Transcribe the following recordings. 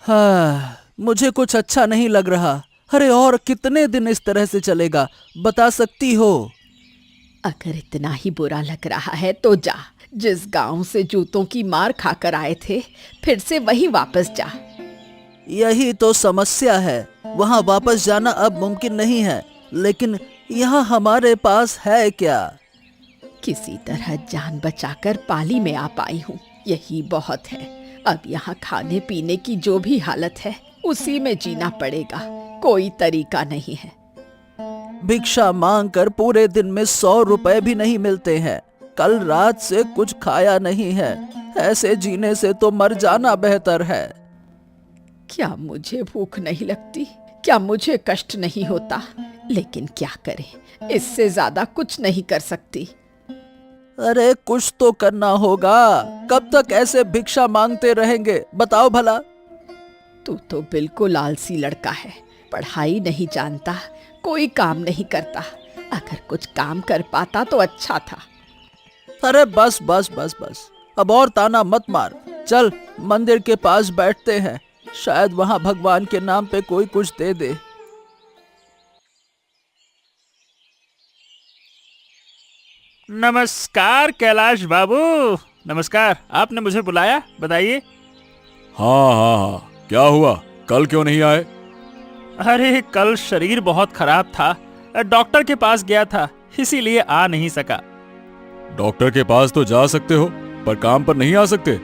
हाँ, मुझे कुछ अच्छा नहीं लग रहा। अरे और कितने दिन इस तरह से चलेगा, बता सकती हो? अगर इतना ही बुरा लग रहा है तो जा, जिस गांव से जूतों की मार खाकर आए थे फिर से वहीं वापस जा। यही तो समस्या है, वहाँ वापस जाना अब मुमकिन नहीं है। लेकिन यहाँ हमारे पास है क्या? किसी तरह जान बचाकर पाली में आ पाई हूँ, यही बहुत है। अब यहाँ खाने पीने की जो भी हालत है उसी में जीना पड़ेगा, कोई तरीका नहीं है। भिक्षा मांग कर पूरे दिन में 100 रुपए भी नहीं मिलते हैं। कल रात से कुछ खाया नहीं है। ऐसे जीने से तो मर जाना बेहतर है। क्या मुझे भूख नहीं लगती? क्या मुझे कष्ट नहीं होता? लेकिन क्या करें, इससे ज्यादा कुछ नहीं कर सकती। अरे कुछ तो करना होगा। कब तक ऐसे भिक्षा मांगते रहेंगे, बताओ भला? तू तो बिल्कुल आलसी लड़का है, पढ़ाई नहीं जानता, कोई काम नहीं करता। अगर कुछ काम कर पाता तो अच्छा था। अरे बस बस बस बस, अब और ताना मत मार। चल मंदिर के पास बैठते हैं, शायद वहां भगवान के नाम पे कोई कुछ दे दे। नमस्कार कैलाश बाबू। नमस्कार, आपने मुझे बुलाया, बताइए। हाँ हाँ हाँ, क्या हुआ? कल क्यों नहीं आए? अरे कल शरीर बहुत खराब था, डॉक्टर के पास गया था, इसीलिए आ नहीं सका। डॉक्टर के पास तो जा सकते हो, पर काम पर नहीं आ सकते।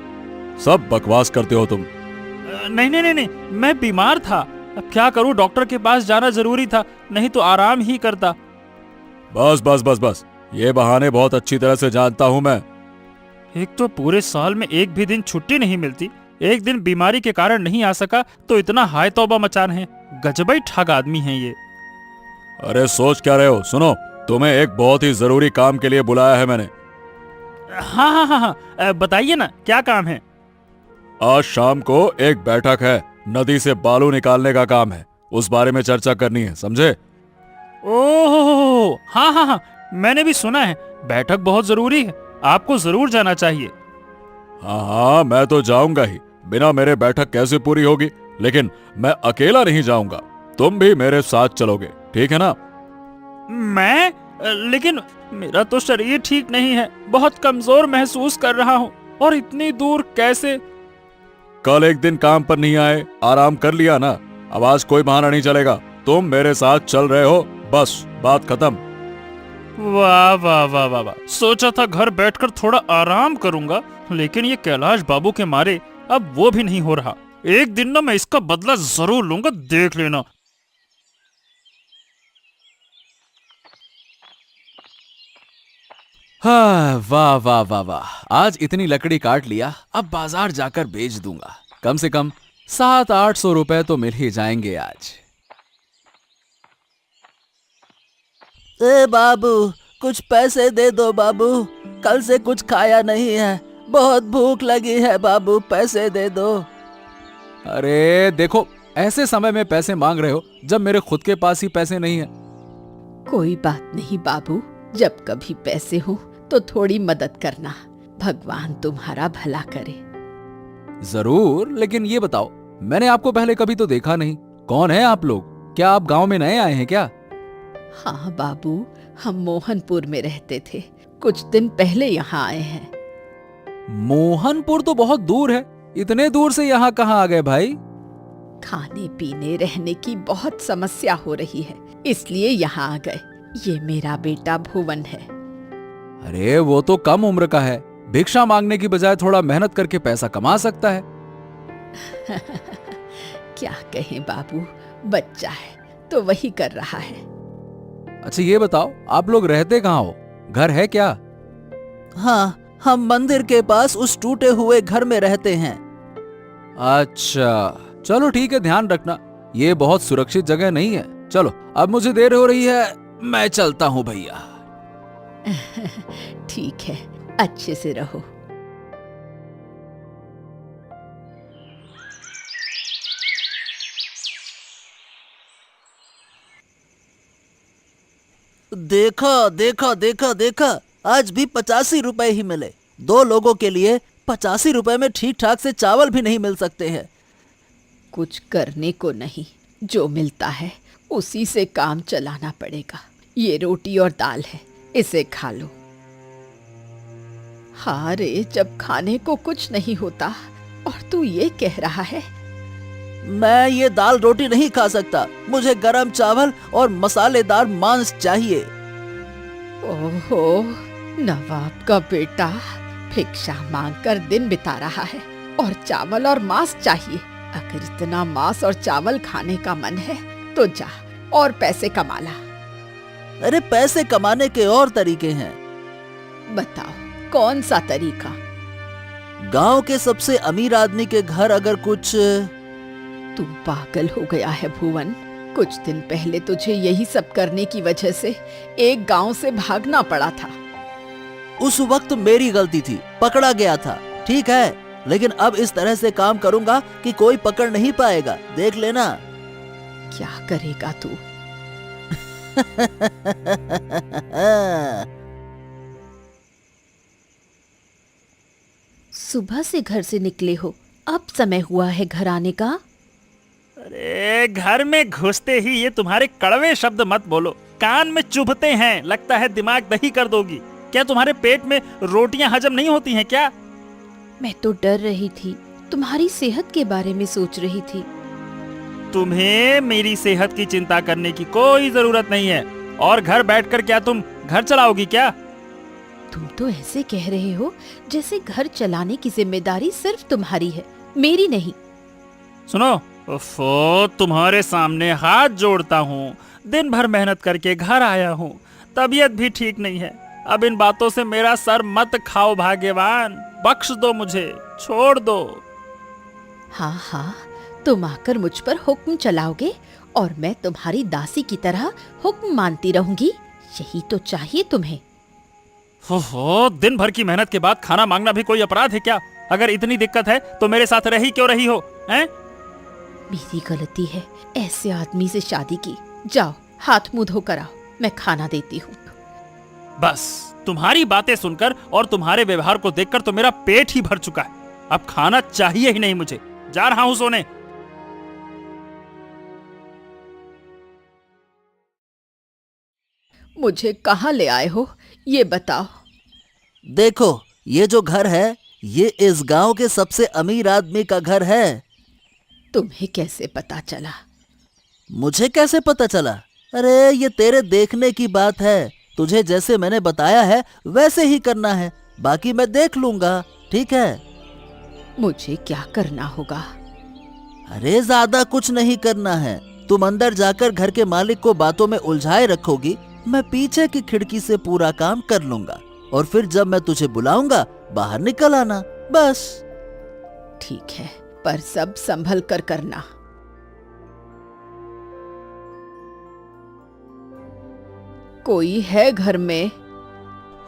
सब बकवास करते हो तुम। नहीं नहीं नहीं नहीं, मैं बीमार था। अब क्या करूं, डॉक्टर के पास जाना जरूरी था, नहीं तो आराम ही करता। बस बस बस बस, ये बहाने बहुत अच्छी तरह से जानता हूँ मैं। एक तो पूरे साल में एक भी दिन छुट्टी नहीं मिलती, एक दिन बीमारी के कारण नहीं आ सका तो इतना हाय तौबा मचान है। गजबई ठग आदमी है ये। अरे सोच क्या रहे हो? सुनो, तुम्हें एक बहुत ही जरूरी काम के लिए बुलाया है मैंने। हाँ हाँ हाँ हाँ, बताइए ना क्या काम है। आज शाम को एक बैठक है, नदी से बालू निकालने का काम है, उस बारे में चर्चा करनी है, समझे? ओह हाँ हाँ हाँ, मैंने भी सुना है, बैठक बहुत जरूरी है, आपको जरूर जाना चाहिए। हाँ हाँ, मैं तो जाऊंगा ही, बिना मेरे बैठक कैसे पूरी होगी? लेकिन मैं अकेला नहीं जाऊंगा, तुम भी मेरे साथ चलोगे, ठीक है ना? मैं? लेकिन मेरा तो शरीर ठीक नहीं है, बहुत कमजोर महसूस कर रहा हूँ, और इतनी दूर कैसे? कल एक दिन काम पर नहीं आए, आराम कर लिया ना, अब आज कोई बहाना नहीं चलेगा। तुम मेरे साथ चल रहे हो, बस बात खत्म। वाह वाह वाह वाह वाह, सोचा था घर बैठकर थोड़ा आराम करूंगा, लेकिन ये कैलाश बाबू के मारे अब वो भी नहीं हो रहा। एक दिन ना मैं इसका बदला जरूर लूंगा, देख लेना। हाँ, वाह वाह वाह वाह, आज इतनी लकड़ी काट लिया, अब बाजार जाकर बेच दूंगा। कम से कम 700-800 रुपए तो मिल ही जाएंगे आज। ए बाबू, कुछ पैसे दे दो बाबू, कल से कुछ खाया नहीं है, बहुत भूख लगी है बाबू, पैसे दे दो। अरे देखो, ऐसे समय में पैसे मांग रहे हो जब मेरे खुद के पास ही पैसे नहीं है। कोई बात नहीं बाबू, जब कभी पैसे हो तो थोड़ी मदद करना, भगवान तुम्हारा भला करे। जरूर, लेकिन ये बताओ, मैंने आपको पहले कभी तो देखा नहीं, कौन है आप लोग? क्या आप गांव में नए आए हैं क्या? हाँ बाबू, हम मोहनपुर में रहते थे, कुछ दिन पहले यहाँ आए हैं। मोहनपुर तो बहुत दूर है, इतने दूर से यहाँ कहाँ आ गए भाई? खाने पीने रहने की बहुत समस्या हो रही है, इसलिए यहाँ आ गए। ये मेरा बेटा भुवन है। अरे वो तो कम उम्र का है, भिक्षा मांगने की बजाय थोड़ा मेहनत करके पैसा कमा सकता है। क्या कहें बाबू, बच्चा है तो वही कर रहा है। अच्छा ये बताओ, आप लोग रहते कहाँ हो? घर है क्या? हाँ, हम मंदिर के पास उस टूटे हुए घर में रहते हैं। अच्छा चलो ठीक है, ध्यान रखना, ये बहुत सुरक्षित जगह नहीं है। चलो अब मुझे देर हो रही है, मैं चलता हूँ भैया। ठीक है, अच्छे से रहो। देखा देखा देखा देखा, आज भी 85 रुपए ही मिले। 2 लोगों के लिए 85 रुपए में ठीक ठाक से चावल भी नहीं मिल सकते हैं। कुछ करने को नहीं, जो मिलता है उसी से काम चलाना पड़ेगा। ये रोटी और दाल है, इसे खा लो। हाँ रे, जब खाने को कुछ नहीं होता और तू ये कह रहा है। मैं ये दाल रोटी नहीं खा सकता, मुझे गरम चावल और मसालेदार मांस चाहिए। ओहो, नवाब का बेटा भिक्षा मांगकर दिन बिता रहा है और चावल और मांस चाहिए। अगर इतना मांस और चावल खाने का मन है तो जा और पैसे कमा ला। अरे पैसे कमाने के और तरीके हैं। बताओ कौन सा तरीका? गांव के सबसे अमीर आदमी के घर अगर कुछ। तू पागल हो गया है भुवन। कुछ दिन पहले तुझे यही सब करने की वजह से एक गांव से भागना पड़ा था। उस वक्त मेरी गलती थी, पकड़ा गया था, ठीक है, लेकिन अब इस तरह से काम करूंगा कि कोई पकड़ नहीं पाएगा, देख लेना। क्या करेगा तू? सुबह से घर से निकले हो, अब समय हुआ है घर आने का। अरे घर में घुसते ही ये तुम्हारे कड़वे शब्द मत बोलो, कान में चुभते हैं, लगता है दिमाग दही कर दोगी। क्या तुम्हारे पेट में रोटियां हजम नहीं होती हैं क्या? मैं तो डर रही थी, तुम्हारी सेहत के बारे में सोच रही थी। तुम्हें मेरी सेहत की चिंता करने की कोई जरूरत नहीं है। और घर बैठकर क्या तुम घर चलाओगी क्या? तुम तो ऐसे कह रहे हो जैसे घर चलाने की जिम्मेदारी सिर्फ तुम्हारी है, मेरी नहीं। सुनो, उफ़ो, तुम्हारे सामने हाथ जोड़ता हूँ, दिन भर मेहनत करके घर आया हूँ, तबीयत भी ठीक नहीं है। अब इन बातों से मेरा सर मत खाओ भाग्यवान, बख्श दो मुझे, छोड़ दो। हाँ हाँ, तुम आकर मुझ पर हुक्म चलाओगे और मैं तुम्हारी दासी की तरह हुक्म मानती रहूंगी, यही तो चाहिए तुम्हें। ओहो, दिन भर की मेहनत के बाद खाना मांगना भी कोई अपराध है क्या? अगर इतनी दिक्कत है तो मेरे साथ रही क्यों रही हो, हैं? मेरी गलती है, ऐसे आदमी से शादी की। जाओ हाथ मुंह धोकर आओ, मैं खाना देती हूँ। बस तुम्हारी बातें सुनकर और तुम्हारे व्यवहार को देखकर तो मेरा पेट ही भर चुका है। अब खाना चाहिए ही नहीं मुझे, जा रहा हूं सोने। मुझे कहाँ ले आए हो ये बताओ। देखो, ये जो घर है ये इस गांव के सबसे अमीर आदमी का घर है। तुम्हें कैसे पता चला? मुझे कैसे पता चला? अरे ये तेरे देखने की बात है, तुझे जैसे मैंने बताया है वैसे ही करना है, बाकी मैं देख लूंगा, ठीक है? मुझे क्या करना होगा? अरे ज्यादा कुछ नहीं करना है, तुम अंदर जाकर घर के मालिक को बातों में उलझाए रखोगी, मैं पीछे की खिड़की से पूरा काम कर लूंगा और फिर जब मैं तुझे बुलाऊंगा बाहर निकल आना, बस। ठीक है, पर सब संभल कर करना। कोई है घर में?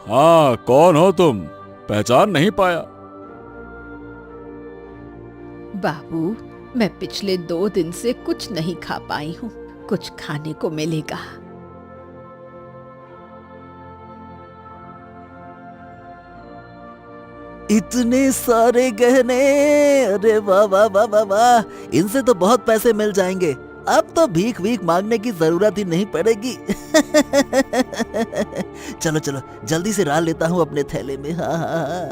हाँ, कौन हो तुम? पहचान नहीं पाया। बाबू, मैं पिछले 2 दिन से कुछ नहीं खा पाई हूँ, कुछ खाने को मिलेगा? इतने सारे गहने, अरे वाह वाह वाह वाह वाह, इनसे तो बहुत पैसे मिल जाएंगे। अब तो भीख भीख मांगने की जरूरत ही नहीं पड़ेगी। चलो चलो जल्दी से डाल लेता हूँ अपने थैले में। हाँ हाँ हाँ।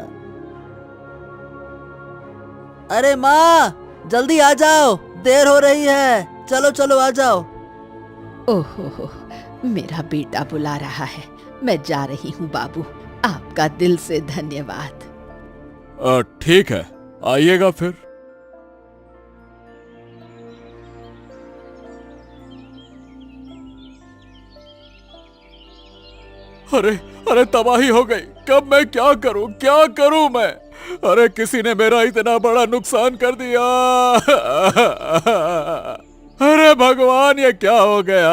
अरे माँ जल्दी आ जाओ, देर हो रही है, चलो चलो आ जाओ। ओहो, मेरा बेटा बुला रहा है, मैं जा रही हूँ बाबू, आपका दिल से धन्यवाद। ठीक है, आइएगा फिर। अरे अरे, तबाही हो गई, कब मैं क्या करूं मैं? अरे किसी ने मेरा इतना बड़ा नुकसान कर दिया। अरे भगवान, ये क्या हो गया?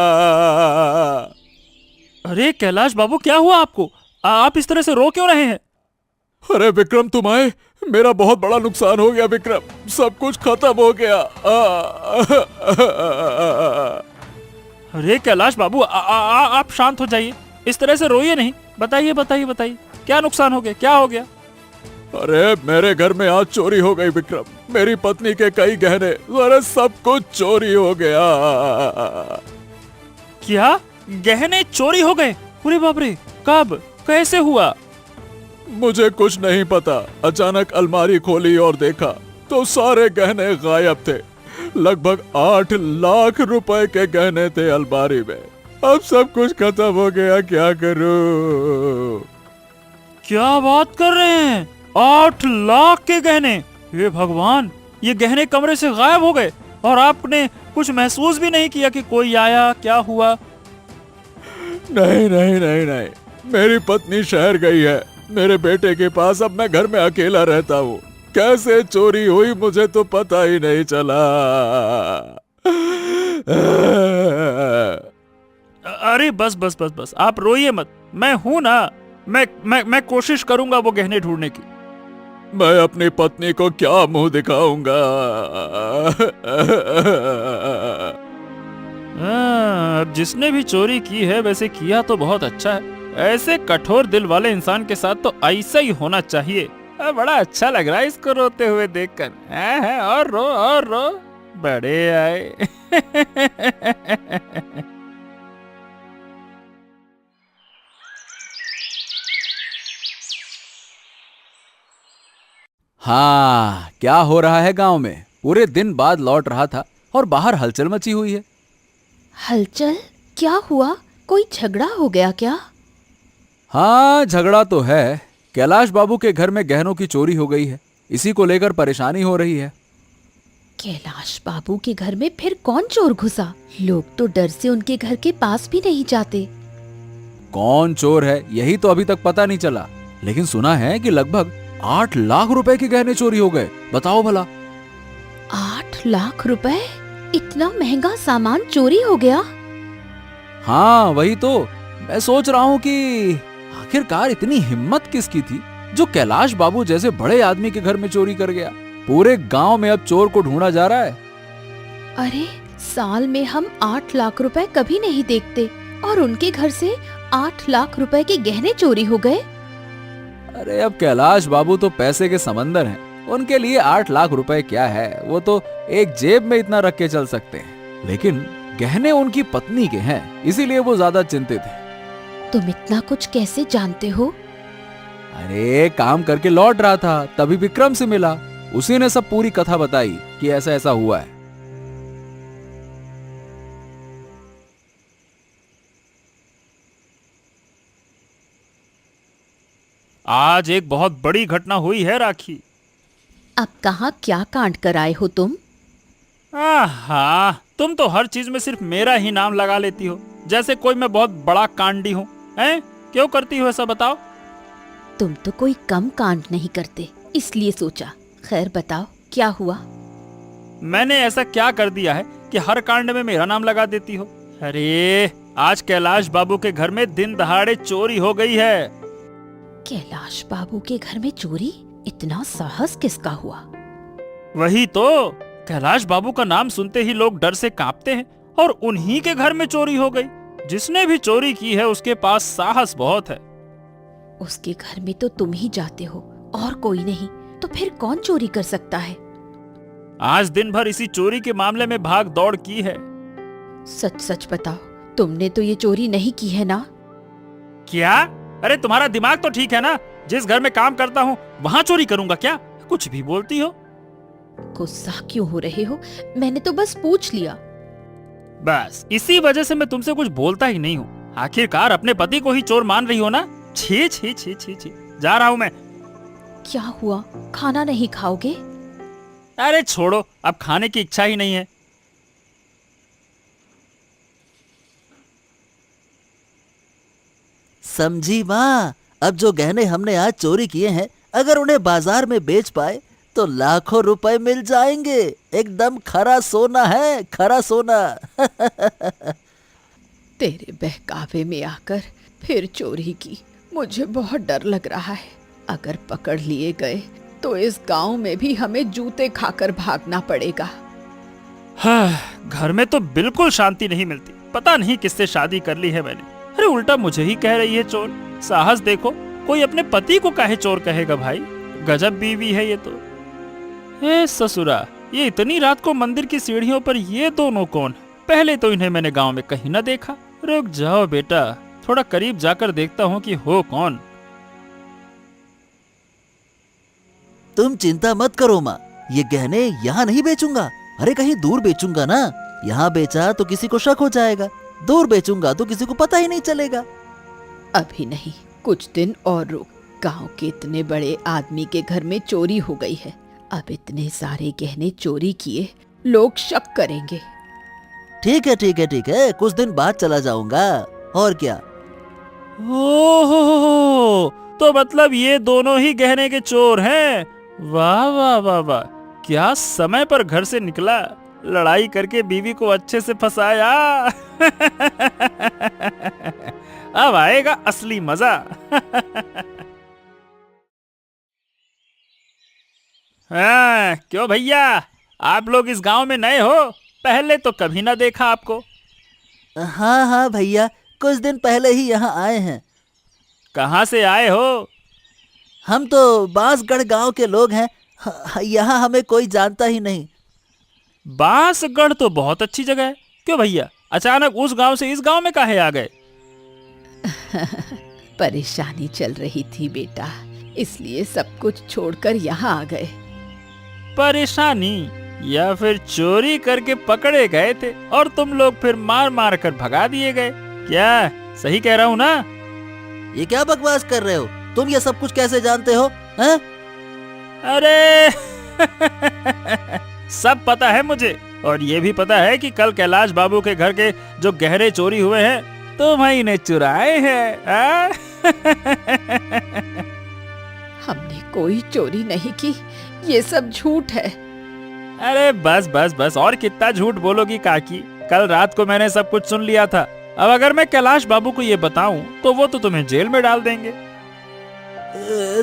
अरे कैलाश बाबू, क्या हुआ आपको? आप इस तरह से रो क्यों रहे हैं? अरे विक्रम, तुम आए, मेरा बहुत बड़ा नुकसान हो गया विक्रम, सब कुछ खत्म हो गया। अरे कैलाश बाबू, आप शांत हो जाइए, इस तरह से रोइए नहीं। बताइए बताइए बताइए, क्या नुकसान हो गया, क्या हो गया? अरे मेरे घर में आज चोरी हो गई विक्रम। मेरी पत्नी के कई गहने, अरे सब कुछ चोरी हो गया। क्या गहने चोरी हो गए? अरे बाप रे, कब, कैसे हुआ? मुझे कुछ नहीं पता। अचानक अलमारी खोली और देखा तो सारे गहने गायब थे। लगभग 8 लाख रुपए के गहने थे अलमारी में। अब सब कुछ खत्म हो गया, क्या करूं? क्या बात कर रहे हैं? 8 लाख के गहने? हे भगवान, ये गहने कमरे से गायब हो गए और आपने कुछ महसूस भी नहीं किया कि कोई आया? क्या हुआ? नहीं नहीं नहीं नहीं, मेरी पत्नी शहर गई है मेरे बेटे के पास। अब मैं घर में अकेला रहता हूँ। कैसे चोरी हुई मुझे तो पता ही नहीं चला। अरे बस बस बस बस, आप रोइए मत, मैं हूं ना। मैं कोशिश करूंगा वो गहने ढूंढने की। मैं अपनी पत्नी को क्या मुंह दिखाऊंगा? अब जिसने भी चोरी की है वैसे किया तो बहुत अच्छा है। ऐसे कठोर दिल वाले इंसान के साथ तो ऐसा ही होना चाहिए। बड़ा अच्छा लग रहा है इसको रोते हुए देखकर। और रो, बड़े आए। हाँ, क्या हो रहा है गांव में? पूरे दिन बाद लौट रहा था और बाहर हलचल मची हुई है। हलचल? क्या हुआ? कोई झगड़ा हो गया क्या? हाँ, झगड़ा तो है। कैलाश बाबू के घर में गहनों की चोरी हो गई है। इसी को लेकर परेशानी हो रही है। कैलाश बाबू के घर में फिर कौन चोर घुसा? लोग तो डर से उनके घर के पास भी नहीं जाते। कौन चोर है यही तो अभी तक पता नहीं चला, लेकिन सुना है कि लगभग 8 लाख रुपए के गहने चोरी हो गए। बताओ भला। 8 लाख रुपए? इतना महंगा सामान चोरी हो गया? हाँ, वही तो मैं सोच रहा हूँ कि आखिरकार इतनी हिम्मत किसकी थी जो कैलाश बाबू जैसे बड़े आदमी के घर में चोरी कर गया। पूरे गांव में अब चोर को ढूंढा जा रहा है। अरे, साल में हम 8 लाख रुपए कभी नहीं देखते और उनके घर से 8 लाख रुपए के गहने चोरी हो गए। अरे अब कैलाश बाबू तो पैसे के समंदर हैं। उनके लिए 8 लाख रुपए क्या है, वो तो एक जेब में इतना रख के चल सकते हैं। लेकिन गहने उनकी पत्नी के हैं, इसीलिए वो ज्यादा चिंतित है। तुम इतना कुछ कैसे जानते हो? अरे काम करके लौट रहा था, तभी विक्रम से मिला। उसी ने सब पूरी कथा बताई कि ऐसा ऐसा हुआ है। आज एक बहुत बड़ी घटना हुई है राखी। अब कहाँ क्या कांड कर आए हो तुम? आहा, तुम तो हर चीज में सिर्फ मेरा ही नाम लगा लेती हो, जैसे कोई मैं बहुत बड़ा कांडी हूँ। हैं? क्यों करती हो ऐसा, बताओ? तुम तो कोई कम कांड नहीं करते, इसलिए सोचा। खैर बताओ, क्या हुआ? मैंने ऐसा क्या कर दिया है कि हर कांड में मेरा नाम लगा देती हो? अरे, आज कैलाश बाबू के घर में दिन दहाड़े चोरी हो गई है। कैलाश बाबू के घर में चोरी? इतना साहस किसका हुआ? वही तो, कैलाश बाबू का नाम सुनते ही लोग डर से कांपते हैं और उन्हीं के घर में चोरी हो गई। जिसने भी चोरी की है उसके पास साहस बहुत है। उसके घर में तो तुम ही जाते हो और कोई नहीं, तो फिर कौन चोरी कर सकता है? आज दिन भर इसी चोरी के मामले में भाग दौड़ की है। सच सच बताओ, तुमने तो ये चोरी नहीं की है ना? क्या? अरे तुम्हारा दिमाग तो ठीक है ना? जिस घर में काम करता हूँ वहाँ चोरी करूंगा क्या? कुछ भी बोलती हो। गुस्सा क्यों हो रहे हो? मैंने तो बस पूछ लिया। बस इसी वजह से मैं तुमसे कुछ बोलता ही नहीं हूँ। आखिरकार अपने पति को ही चोर मान रही हो ना? छी छी छी छी छी। जा रहा हूँ मैं। क्या हुआ? खाना नहीं खाओगे? अरे छोड़ो, अब खाने की इच्छा ही नहीं है। समझी माँ, अब जो गहने हमने आज चोरी किए हैं, अगर उन्हें बाजार में बेच पाए तो लाखों रुपए मिल जाएंगे। एकदम खरा सोना है, खरा सोना। तेरे बहकावे में आकर फिर चोरी की। मुझे बहुत डर लग रहा है। अगर पकड़ लिए गए तो इस गांव में भी हमें जूते खाकर भागना पड़ेगा। हाँ, घर में तो बिल्कुल शांति नहीं मिलती। पता नहीं किससे शादी कर ली है मैंने। अरे उल्टा मुझे ही कह रही है चोर। साहस देखो, कोई अपने पति को काहे चोर कहेगा भाई? गजब बीवी है ये तो। ए ससुरा, ये इतनी रात को मंदिर की सीढ़ियों पर ये दोनों कौन? पहले तो इन्हें मैंने गांव में कहीं न देखा। रुक जाओ बेटा, थोड़ा करीब जाकर देखता हूँ कि हो कौन। तुम चिंता मत करो माँ, ये गहने यहाँ नहीं बेचूंगा। अरे कहीं दूर बेचूंगा ना। यहाँ बेचा तो किसी को शक हो जाएगा, दूर बेचूंगा तो किसी को पता ही नहीं चलेगा। अभी नहीं, कुछ दिन और रुक। गांव के इतने बड़े आदमी के घर में चोरी हो गई है। अब इतने सारे गहने चोरी किए, लोग शक करेंगे। ठीक है ठीक है ठीक है, कुछ दिन बाद चला जाऊंगा, और क्या। ओहो, तो मतलब ये दोनों ही गहने के चोर हैं। वाह वाह वाह वाह, क्या समय पर घर से निकला, लड़ाई करके बीवी को अच्छे से फंसाया। अब आएगा असली मजा। हाँ, क्यों भैया, आप लोग इस गांव में नए हो? पहले तो कभी ना देखा आपको। हाँ हाँ भैया, कुछ दिन पहले ही यहाँ आए हैं। कहाँ से आए हो? हम तो बांसगढ़ गांव के लोग हैं। यहाँ हमें कोई जानता ही नहीं। बांसगढ़ तो बहुत अच्छी जगह है। क्यों भैया, अचानक उस गांव से इस गांव में काहे आ गए? परेशानी चल रही थी बेटा, इसलिए सब कुछ छोड़कर यहाँ आ गए। परेशानी या फिर चोरी करके पकड़े गए थे और तुम लोग फिर मार मार कर भगा दिए गए? क्या सही कह रहा हूँ ना? ये क्या बकवास कर रहे हो? तुम ये सब कुछ कैसे जानते हो हैं? अरे सब पता है मुझे, और ये भी पता है कि कल कैलाश बाबू के घर के जो गहने चोरी हुए हैं तुम्हीं ने चुराए हैं। हमने कोई चोरी नहीं की, ये सब झूठ है। अरे बस बस बस, और कितना झूठ बोलोगी काकी? कल रात को मैंने सब कुछ सुन लिया था। अब अगर मैं कैलाश बाबू को ये बताऊं तो वो तो तुम्हें जेल में डाल देंगे।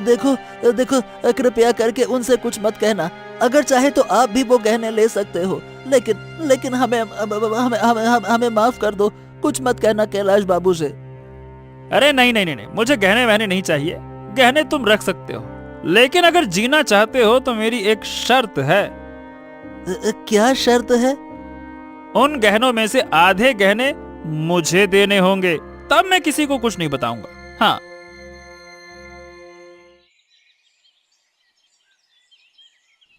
देखो देखो, कृपया करके उनसे कुछ मत कहना। अगर चाहे तो आप भी वो गहने ले सकते हो, लेकिन हमें माफ कर दो। कुछ मत कहना कैलाश बाबू से। अरे नहीं नहीं नहीं नहीं, मुझे गहने वहने नहीं चाहिए। गहने तुम रख सकते हो, लेकिन अगर जीना चाहते हो तो मेरी एक शर्त है। क्या शर्त है? उन गहनों में से आधे गहने मुझे देने होंगे, तब मैं किसी को कुछ नहीं बताऊंगा। हाँ,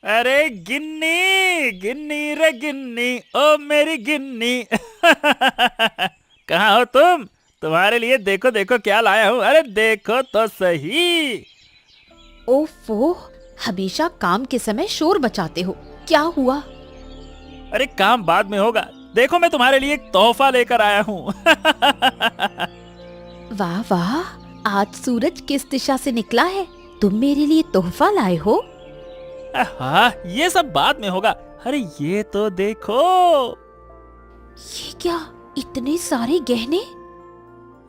अरे गिन्नी गिन्नी रे गिन्नी, ओ मेरी गिन्नी। कहाँ हो तुम? तुम्हारे लिए देखो देखो क्या लाया हूँ। अरे देखो तो सही। ओफो, हमेशा काम के समय शोर बचाते हो, क्या हुआ? अरे काम बाद में होगा, देखो मैं तुम्हारे लिए एक तोहफा लेकर आया हूँ। वाह वाह, आज सूरज किस दिशा से निकला है? तुम मेरे लिए तोहफा लाए हो? हाँ, ये सब बाद में होगा। अरे ये तो देखो। ये क्या, इतने सारे गहने?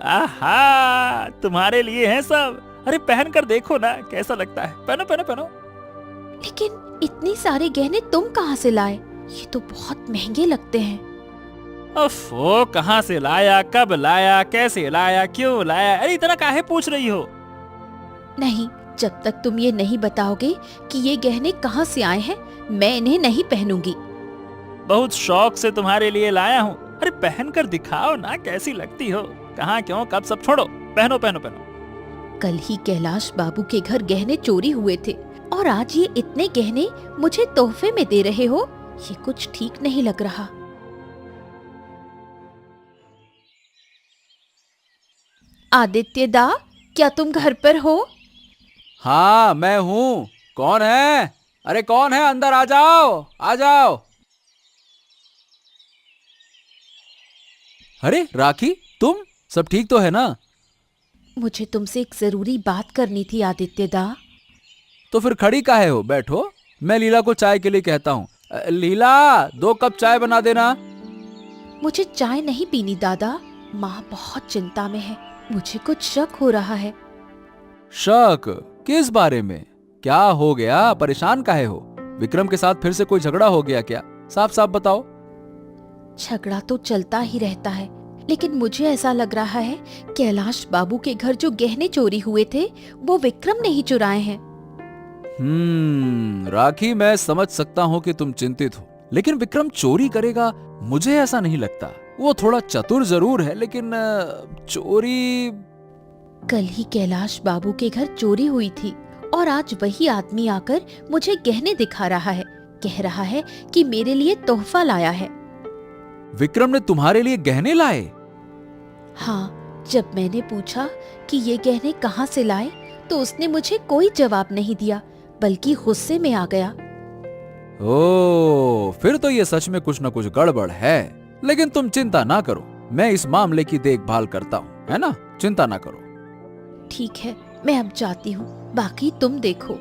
आहा, तुम्हारे लिए हैं सब। अरे पहन कर देखो ना कैसा लगता है। पहनो पहनो पहनो। लेकिन इतने सारे गहने तुम कहाँ से लाए? ये तो बहुत महंगे लगते हैं। ओफो, कहाँ से लाया, कब लाया, कैसे लाया, क्यों लाया? अरे इतना काहे पूछ रही हो? नहीं, जब तक तुम ये नहीं बताओगे कि ये गहने कहाँ से आए हैं, मैं इन्हें नहीं पहनूंगी। बहुत शौक से तुम्हारे लिए लाया हूँ। अरे पहन कर दिखाओ ना कैसी लगती हो। कहाँ क्यों कब सब छोड़ो, पहनो पहनो पहनो। कल ही कैलाश बाबू के घर गहने चोरी हुए थे और आज ये इतने गहने मुझे तोहफे में दे रहे हो। ये कुछ ठीक नहीं लग रहा। आदित्य दा, क्या तुम घर पर हो? हाँ मैं हूँ। कौन है? अरे कौन है? अंदर आ जाओ, आ जाओ। अरे राखी, तुम? सब ठीक तो है ना? मुझे तुमसे एक जरूरी बात करनी थी आदित्य दा। तो फिर खड़ी काहे हो? बैठो, मैं लीला को चाय के लिए कहता हूँ। लीला, 2 कप चाय बना देना। मुझे चाय नहीं पीनी दादा, माँ बहुत चिंता में है। मुझे कुछ शक हो रहा है। शक? किस बारे में? क्या हो गया? परेशान काहे हो? विक्रम के साथ फिर से कोई झगड़ा हो गया क्या? साफ साफ बताओ। झगड़ा तो चलता ही रहता है, लेकिन मुझे ऐसा लग रहा है कैलाश बाबू के घर जो गहने चोरी हुए थे वो विक्रम ने ही चुराए हैं। राखी, मैं समझ सकता हूँ कि तुम चिंतित हो, लेकिन विक्रम चोरी करेगा मुझे ऐसा नहीं लगता। वो थोड़ा चतुर जरूर है, लेकिन चोरी। कल ही कैलाश बाबू के घर चोरी हुई थी और आज वही आदमी आकर मुझे गहने दिखा रहा है, कह रहा है कि मेरे लिए तोहफा लाया है। विक्रम ने तुम्हारे लिए गहने लाए? हाँ, जब मैंने पूछा कि ये गहने कहाँ से लाए तो उसने मुझे कोई जवाब नहीं दिया, बल्कि गुस्से में आ गया। ओ, फिर तो ये सच में कुछ न कुछ गड़बड़ है। लेकिन तुम चिंता ना करो, मैं इस मामले की देखभाल करता हूँ, है ना? चिंता ना करो। ठीक है, मैं अब जाती हूँ, बाकी तुम देखो।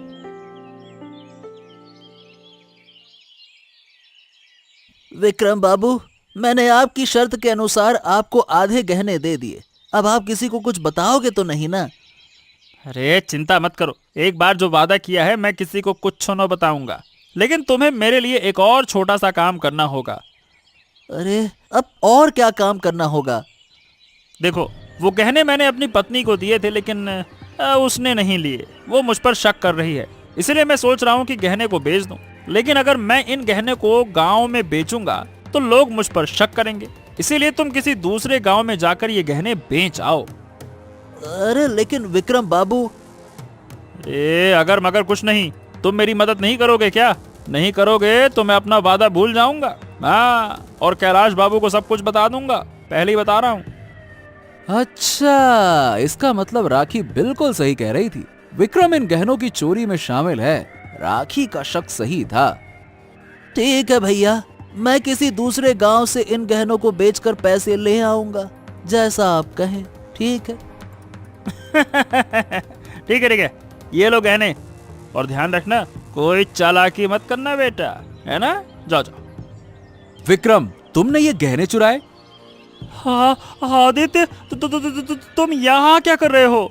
विक्रम बाबू, मैंने आपकी शर्त के अनुसार आपको आधे गहने दे दिए। अब आप किसी को कुछ बताओगे तो नहीं ना? अरे चिंता मत करो, एक बार जो वादा किया है मैं किसी को कुछ न बताऊंगा। लेकिन तुम्हें मेरे लिए एक और छोटा सा काम करना होगा। अरे, अब और क्या काम करना होगा? देखो, वो गहने मैंने अपनी पत्नी को दिए थे, लेकिन उसने नहीं लिए। वो मुझ पर शक कर रही है, इसलिए मैं सोच रहा हूँ कि गहने को बेच दूं। लेकिन अगर मैं इन गहने को गांव में बेचूंगा तो लोग मुझ पर शक करेंगे, इसीलिए तुम किसी दूसरे गांव में जाकर ये गहने बेच आओ। अरे लेकिन विक्रम बाबू। अगर मगर कुछ नहीं, तुम मेरी मदद नहीं करोगे क्या? नहीं करोगे तो मैं अपना वादा भूल जाऊंगा। हाँ, और कैलाश बाबू को सब कुछ बता दूंगा, पहले ही बता रहा हूँ। अच्छा, इसका मतलब राखी बिल्कुल सही कह रही थी। विक्रम इन गहनों की चोरी में शामिल है। राखी का शक सही था। ठीक है भैया, मैं किसी दूसरे गांव से इन गहनों को बेचकर पैसे ले आऊंगा, जैसा आप कहें। ठीक है। ठीक है, ठीक है, ये लो गहने, और ध्यान रखना कोई चालाकी मत करना बेटा, है ना? जाओ जाओ। विक्रम, तुमने ये गहने चुराए? हाँ आदित्य, तुम यहाँ क्या कर रहे हो?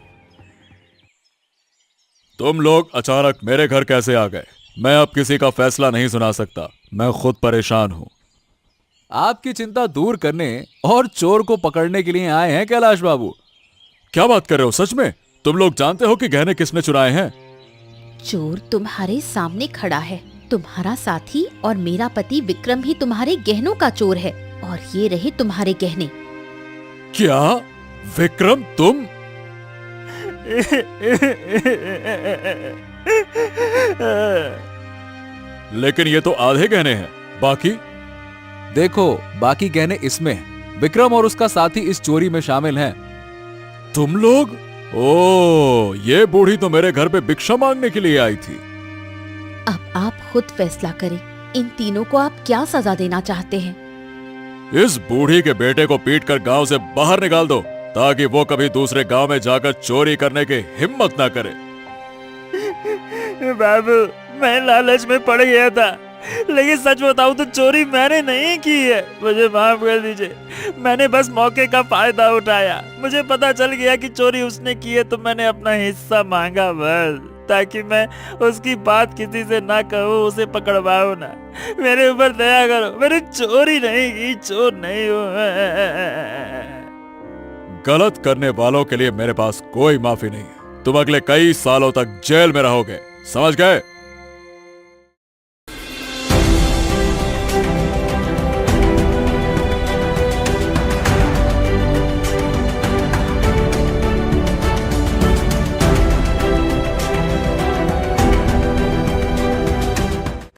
तुम लोग अचानक मेरे घर कैसे आ गए? मैं अब किसी का फैसला नहीं सुना सकता, मैं खुद परेशान हूँ। आपकी चिंता दूर करने और चोर को पकड़ने के लिए आए हैं कैलाश बाबू। क्या बात कर रहे हो? सच में? तुम लोग जानते हो कि गहने किसने चुराए हैं? चोर तुम्हारे सामने खड़ा है। तुम्हारा साथी और मेरा पति विक्रम ही तुम्हारे गहनों का चोर है, और ये रहे तुम्हारे गहने। क्या? विक्रम, तुम? लेकिन ये तो आधे गहने हैं, बाकी? देखो, बाकी गहने इसमें हैं। विक्रम और उसका साथी इस चोरी में शामिल हैं। तुम लोग? ओ, ये बूढ़ी तो मेरे घर पे भिक्षा मांगने के लिए आई थी। अब आप खुद फैसला करें, इन तीनों को आप क्या सजा देना चाहते हैं? इस बूढ़ी के बेटे को पीटकर गांव से बाहर निकाल दो, ताकि वो कभी दूसरे गांव में जाकर चोरी करने की हिम्मत ना करे। बाबू, मैं लालच में पड़ गया था, लेकिन सच बताऊं तो चोरी मैंने नहीं की है। मुझे माफ कर दीजिए, मैंने बस मौके का फायदा उठाया। मुझे पता चल गया कि चोरी उसने की है, तो मैंने अपना हिस्सा मांगा बस, ताकि मैं उसकी बात किसी से ना कहूँ, उसे पकड़वाऊं ना। मेरे ऊपर दया करो, मैंने चोरी नहीं की, चोर नहीं हूँ। गलत करने वालों के लिए मेरे पास कोई माफी नहीं है। तुम अगले कई सालों तक जेल में रहोगे, समझ गए?